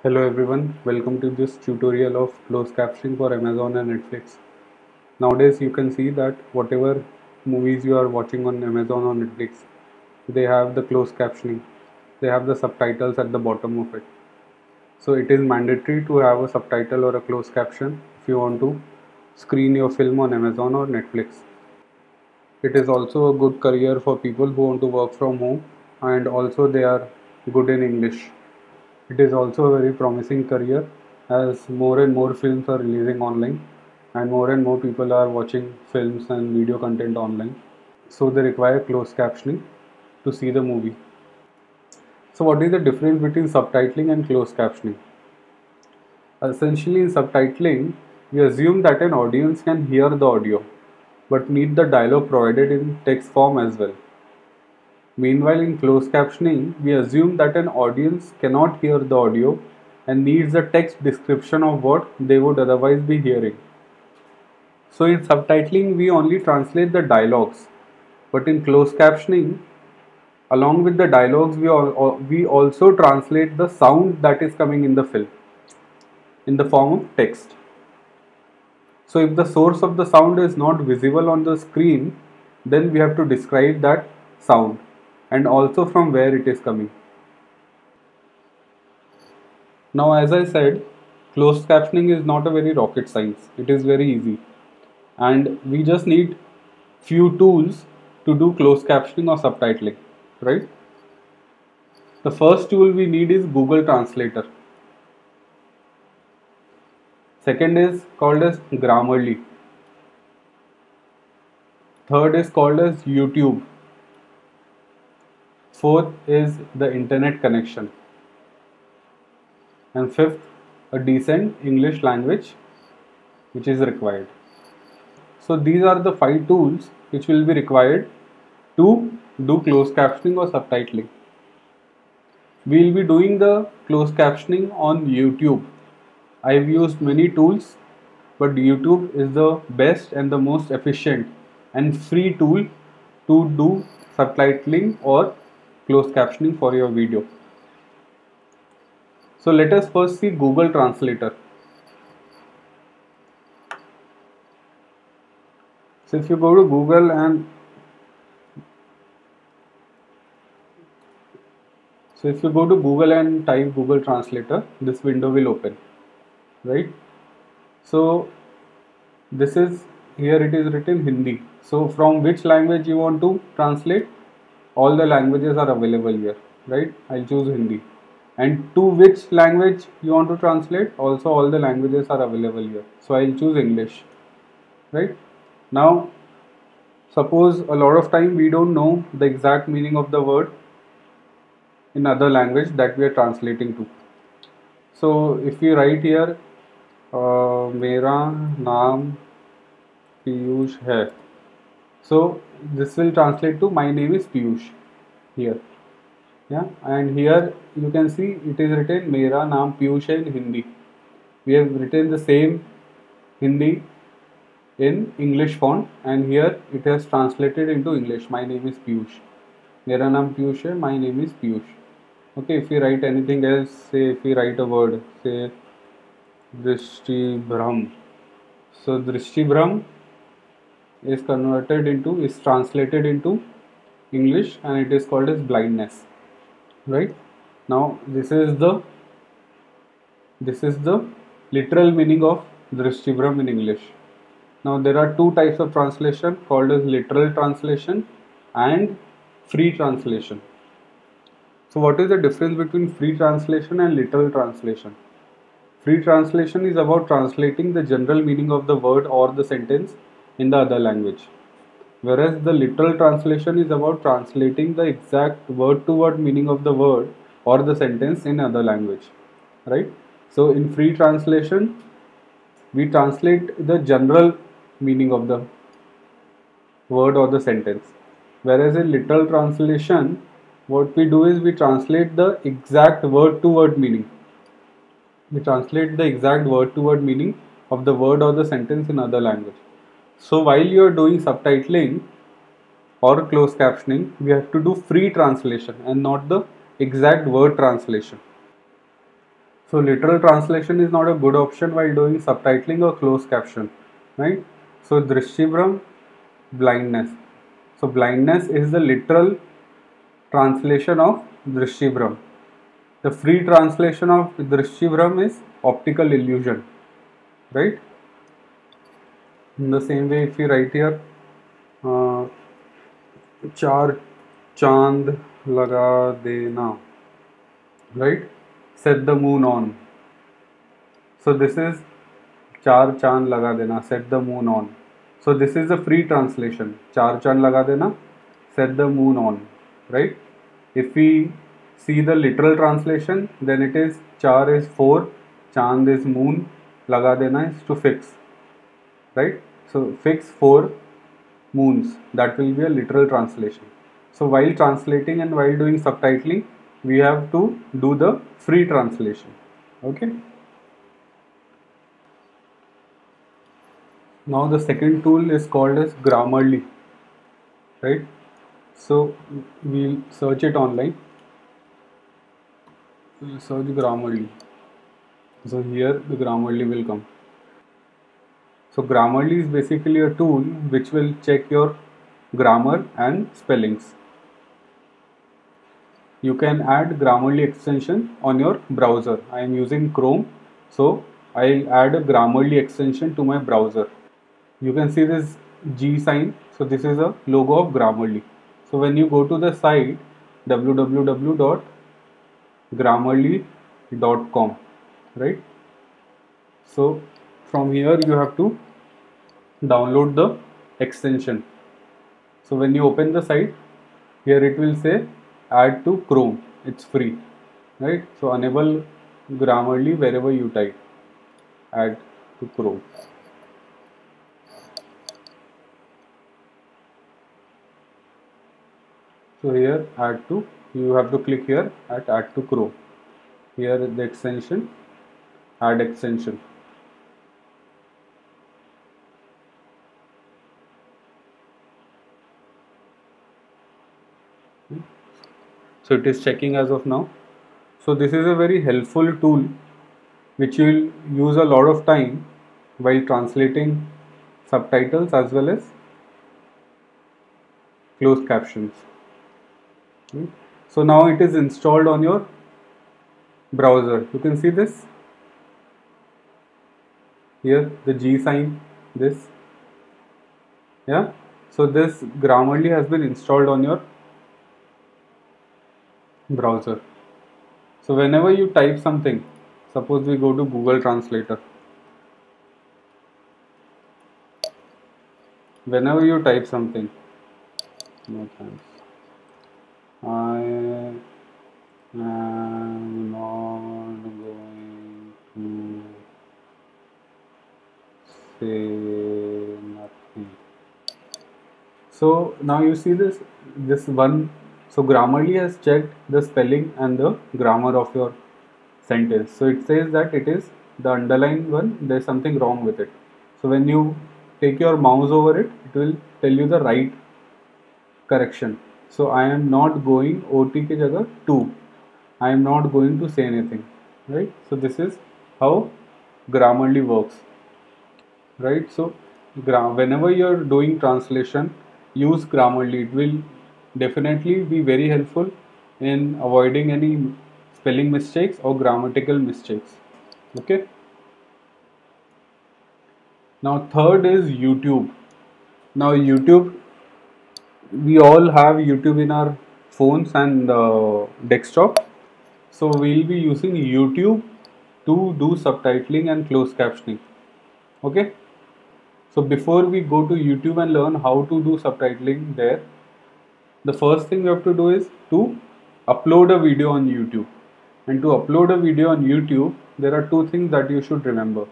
Hello everyone, welcome to this tutorial of closed captioning for Amazon and Netflix. Nowadays you can see that whatever movies you are watching on Amazon or Netflix, they have the closed captioning. They have the subtitles at the bottom of it. So it is mandatory to have a subtitle or a closed caption if you want to screen your film on Amazon or Netflix. It is also a good career for people who want to work from home and also they are good in English. It is also a very promising career as more and more films are releasing online and more people are watching films and video content online. So they require closed captioning to see the movie. So what is the difference between subtitling and closed captioning? Essentially in subtitling, we assume that an audience can hear the audio but need the dialogue provided in text form as well. Meanwhile, in closed captioning, we assume that an audience cannot hear the audio and needs a text description of what they would otherwise be hearing. So, in subtitling, we only translate the dialogues, but in closed captioning, along with the dialogues, we also translate the sound that is coming in the film in the form of text. So, if the source of the sound is not visible on the screen, then we have to describe that sound and also from where it is coming. Now, as I said, closed captioning is not a very rocket science. It is very easy. And we just need few tools to do closed captioning or subtitling, right? The first tool we need is Google Translator. Second is called as Grammarly. Third is called as YouTube. Fourth is the internet connection. And fifth, a decent English language which is required. So these are the 5 tools which will be required to do closed captioning or subtitling. We will be doing the closed captioning on YouTube. I've used many tools, but YouTube is the best and the most efficient and free tool to do subtitling or closed captioning for your video. So let us first see Google Translator. So if you go to Google and type Google Translator, this window will open, right? So this is, here it is written Hindi. So from which language you want to translate, all the languages are available here, right? I'll choose Hindi. And to which language you want to translate, also all the languages are available here. So I'll choose English, right? Now suppose a lot of time we don't know the exact meaning of the word in other language that we are translating to. So if we write here मेरा नाम Piyush hai. So this will translate to my name is Piyush here. Yeah, and here you can see it is written Mera naam Piyush hai in Hindi. We have written the same Hindi in English font and here it has translated into English. My name is Piyush. Mera naam Piyush hai, my name is Piyush. Okay, if we write anything else, say if we write a word, say Drishti Bhram. So Drishti Bhram is translated into English and it is called as blindness, right? Now this is the literal meaning of Drishtibram in English. Now there are two types of translation called as literal translation and free translation. So what is the difference between free translation and literal translation? Free translation is about translating the general meaning of the word or the sentence in the other language. Whereas the literal translation is about translating the exact word to word meaning of the word or the sentence in other language, right? So in free translation, we translate the general meaning of the word or the sentence. Whereas in literal translation, what we do is we translate the exact word to word meaning. We translate the exact word to word meaning of the word or the sentence in other language. So while you are doing subtitling or closed captioning, we have to do free translation and not the exact word translation. So literal translation is not a good option while doing subtitling or closed caption, right? So Drishyabram, blindness. So blindness is the literal translation of Drishyabram. The free translation of Drishyabram is optical illusion, right? In the same way, if we write here, uh, चार चांद लगा देना, right? Set the moon on. So this is चार चांद लगा देना, set the moon on. So this is the free translation. चार चांद लगा देना, set the moon on, right? If we see the literal translation, then it is चार is 4, चांद is moon, लगा देना is to fix, right? So fix 4 moons. That will be a literal translation. So while translating and while doing subtitling, we have to do the free translation. Okay. Now the second tool is called as Grammarly, right? So we'll search it online. We'll search Grammarly. So here the Grammarly will come. So Grammarly is basically a tool which will check your grammar and spellings. You can add Grammarly extension on your browser. I am using Chrome, so I'll add a Grammarly extension to my browser. You can see this G sign. So this is a logo of Grammarly. So when you go to the site www.grammarly.com, right? So from here you have to download the extension. So when you open the site, here it will say add to Chrome. It's free, right? So enable Grammarly wherever you type, add to Chrome. So here add to, you have to click here at add to Chrome. Here the extension, add extension. So it is checking as of now. So this is a very helpful tool which you will use a lot of time while translating subtitles as well as closed captions. So now it is installed on your browser. You can see this here, the G sign, this, yeah. So this Grammarly has been installed on your browser. So whenever you type something, suppose we go to Google Translator. Whenever you type something, no thanks, I am not going to say nothing. So now you see this one. So Grammarly has checked the spelling and the grammar of your sentence. So it says that it is the underlined one, there's something wrong with it. So when you take your mouse over it, it will tell you the right correction. So I am not going, OT ke jagah to. I am not going to say anything, right? So this is how Grammarly works, right? So whenever you're doing translation, use Grammarly. It will definitely be very helpful in avoiding any spelling mistakes or grammatical mistakes. Okay. Now third is YouTube. Now YouTube, we all have YouTube in our phones and desktop. So we'll be using YouTube to do subtitling and closed captioning. Okay. So before we go to YouTube and learn how to do subtitling there, the first thing you have to do is to upload a video on YouTube. And to upload a video on YouTube, there are two things that you should remember.